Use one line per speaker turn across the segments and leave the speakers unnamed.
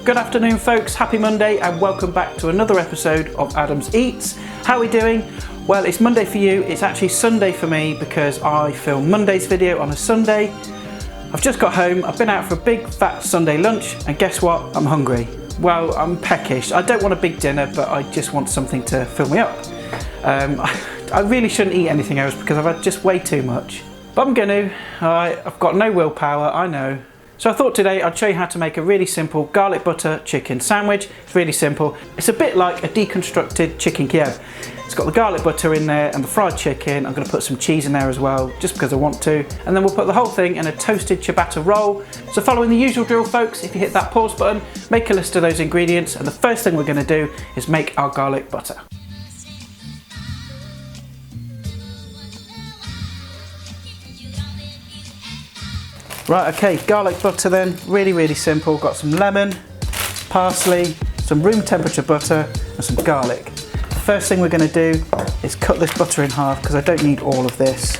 Good afternoon folks, happy Monday and welcome back to another episode of Adam's Eats. How are we doing? Well, it's Monday for you, it's actually Sunday for me because I film Monday's video on a Sunday. I've just got home, I've been out for a big fat Sunday lunch and guess what? I'm hungry. Well, I'm peckish. I don't want a big dinner, but I just want something to fill me up. I really shouldn't eat anything else because I've had just way too much. But I'm gonna. I've got no willpower, I know. So I thought today I'd show you how to make a really simple garlic butter chicken sandwich. It's really simple. It's a bit like a deconstructed chicken kiev. It's got the garlic butter in there and the fried chicken. I'm going to put some cheese in there as well, just because I want to. And then we'll put the whole thing in a toasted ciabatta roll. So following the usual drill, folks, if you hit that pause button, make a list of those ingredients. And the first thing we're going to do is make our garlic butter. Right, okay, garlic butter then, really simple. Got some lemon, parsley, some room temperature butter and some garlic. The first thing we're going to do is cut this butter in half because I don't need all of this.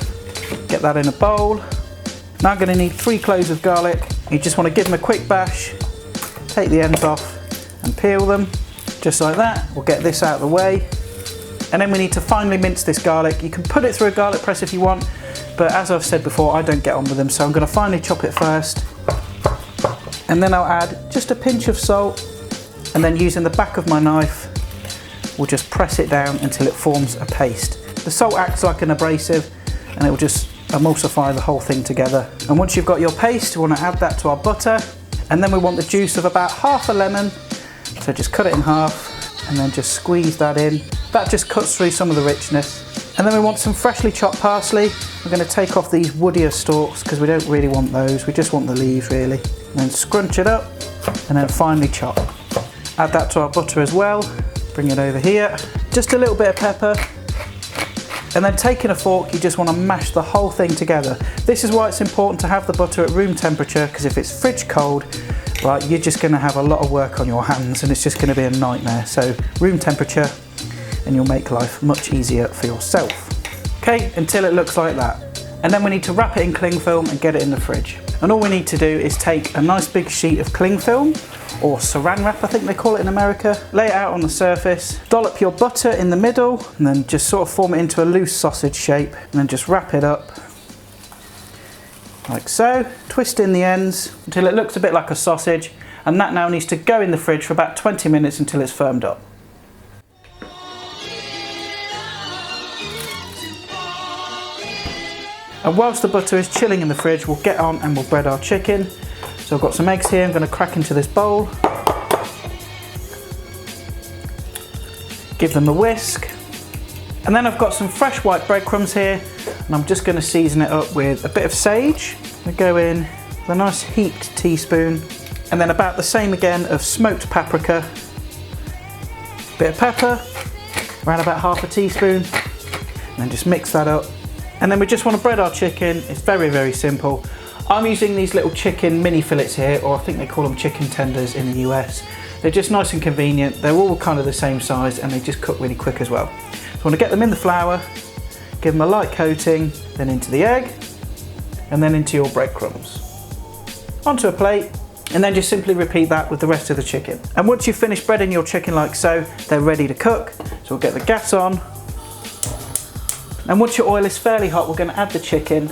Get that in a bowl. Now I'm going to need 3 cloves of garlic. You just want to give them a quick bash, take the ends off and peel them, just like that. We'll get this out of the way. And then we need to finely mince this garlic. You can put it through a garlic press if you want, but as I've said before, I don't get on with them, so I'm going to finely chop it first. And then I'll add just a pinch of salt, and then using the back of my knife, we'll just press it down until it forms a paste. The salt acts like an abrasive, and it will just emulsify the whole thing together. And once you've got your paste, you want to add that to our butter, and then we want the juice of about half a lemon. So just cut it in half, and then just squeeze that in. That just cuts through some of the richness. And then we want some freshly chopped parsley. We're going to take off these woodier stalks because we don't really want those, we just want the leaves really. And then scrunch it up and then finely chop. Add that to our butter as well, bring it over here. Just a little bit of pepper. And then taking a fork, you just want to mash the whole thing together. This is why it's important to have the butter at room temperature, because if it's fridge cold, right, you're just going to have a lot of work on your hands and it's just going to be a nightmare. So room temperature, and you'll make life much easier for yourself. Okay, until it looks like that. And then we need to wrap it in cling film and get it in the fridge. And all we need to do is take a nice big sheet of cling film, or saran wrap I think they call it in America, lay it out on the surface, dollop your butter in the middle, and then just sort of form it into a loose sausage shape, and then just wrap it up like so, twist in the ends until it looks a bit like a sausage, and that now needs to go in the fridge for about 20 minutes until it's firmed up. And whilst the butter is chilling in the fridge, we'll get on and we'll bread our chicken. So I've got some eggs here, I'm going to crack into this bowl. Give them a whisk. And then I've got some fresh white breadcrumbs here, and I'm just going to season it up with a bit of sage. We go in with a nice heaped teaspoon, and then about the same again of smoked paprika, bit of pepper, around about half a teaspoon, and then just mix that up. And then we just want to bread our chicken. It's very simple. I'm using these little chicken mini fillets here, or I think they call them chicken tenders in the US. They're just nice and convenient. They're all kind of the same size and they just cook really quick as well. So I want to get them in the flour, give them a light coating, then into the egg, and then into your breadcrumbs. Onto a plate, and then just simply repeat that with the rest of the chicken. And once you've finished breading your chicken like so, they're ready to cook. So we'll get the gas on. And once your oil is fairly hot, we're going to add the chicken.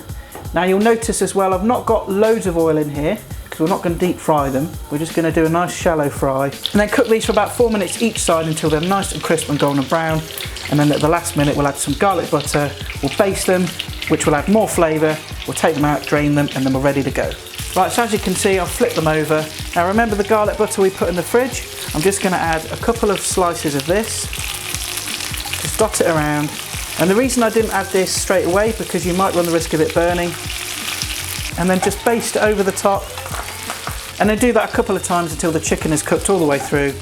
Now you'll notice as well, I've not got loads of oil in here because we're not going to deep fry them. We're just going to do a nice shallow fry. And then cook these for about 4 minutes each side until they're nice and crisp and golden brown. And then at the last minute, we'll add some garlic butter. We'll baste them, which will add more flavour. We'll take them out, drain them, and then we're ready to go. Right, so as you can see, I've flipped them over. Now remember the garlic butter we put in the fridge? I'm just going to add a couple of slices of this. Just dot it around. And the reason I didn't add this straight away, because you might run the risk of it burning. And then just baste it over the top. And then do that a couple of times until the chicken is cooked all the way through,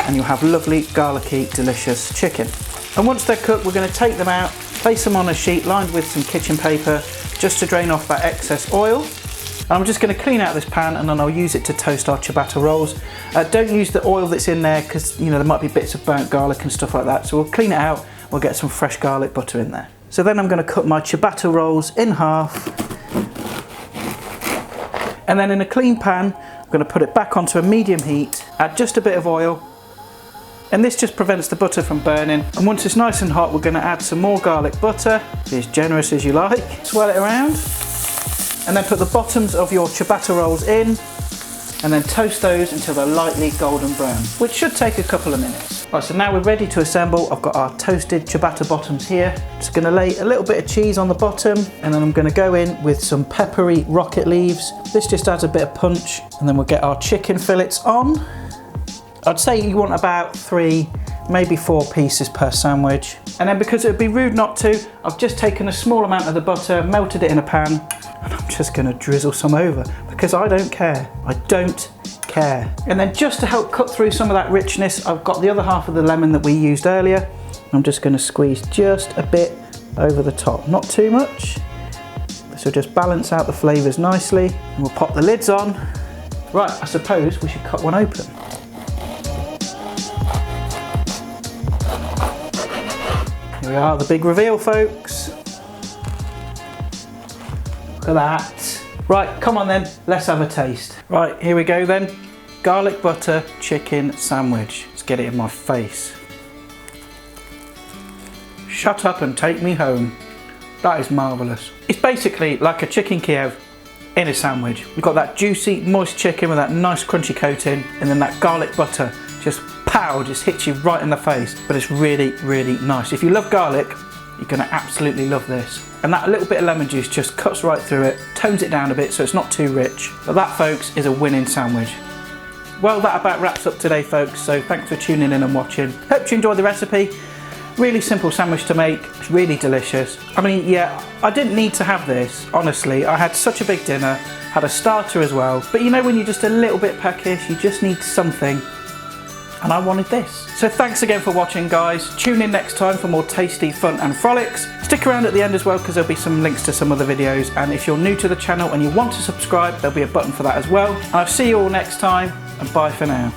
and you'll have lovely, garlicky, delicious chicken. And once they're cooked, we're going to take them out, place them on a sheet lined with some kitchen paper, just to drain off that excess oil. And I'm just going to clean out this pan, and then I'll use it to toast our ciabatta rolls. Don't use the oil that's in there, because you know there might be bits of burnt garlic and stuff like that. So we'll clean it out. We'll get some fresh garlic butter in there. So then I'm going to cut my ciabatta rolls in half, and then in a clean pan I'm going to put it back onto a medium heat, add just a bit of oil, and this just prevents the butter from burning. And once it's nice and hot, we're going to add some more garlic butter, be as generous as you like. Swirl it around, and then put the bottoms of your ciabatta rolls in, and then toast those until they're lightly golden brown, which should take a couple of minutes. Right, so now we're ready to assemble. I've got our toasted ciabatta bottoms here. Just going to lay a little bit of cheese on the bottom, and then I'm going to go in with some peppery rocket leaves. This just adds a bit of punch, and then we'll get our chicken fillets on. I'd say you want about 3, maybe 4 pieces per sandwich. And then, because it would be rude not to, I've just taken a small amount of the butter, melted it in a pan, and I'm just going to drizzle some over, because I don't care. I don't care. And then, just to help cut through some of that richness, I've got the other half of the lemon that we used earlier. I'm just going to squeeze just a bit over the top, not too much. This will just balance out the flavours nicely. And we'll pop the lids on. Right, I suppose we should cut one open. Here we are, the big reveal, folks. Look at that. Right, come on then, let's have a taste. Right, here we go then. Garlic butter chicken sandwich. Let's get it in my face. Shut up and take me home. That is marvellous. It's basically like a chicken Kiev in a sandwich. We've got that juicy, moist chicken with that nice crunchy coating, and then that garlic butter just pow, just hits you right in the face. But it's really, really nice. If you love garlic, you're gonna absolutely love this. And that little bit of lemon juice just cuts right through it, tones it down a bit so it's not too rich. But that, folks, is a winning sandwich. Well, that about wraps up today, folks, so thanks for tuning in and watching. Hope you enjoyed the recipe. Really simple sandwich to make, it's really delicious. I mean, yeah, I didn't need to have this, honestly. I had such a big dinner, had a starter as well. But you know when you're just a little bit peckish, you just need something. And I wanted this. So thanks again for watching, guys. Tune in next time for more tasty fun and frolics. Stick around at the end as well, because there'll be some links to some other videos. And if you're new to the channel and you want to subscribe, there'll be a button for that as well. And I'll see you all next time, and bye for now.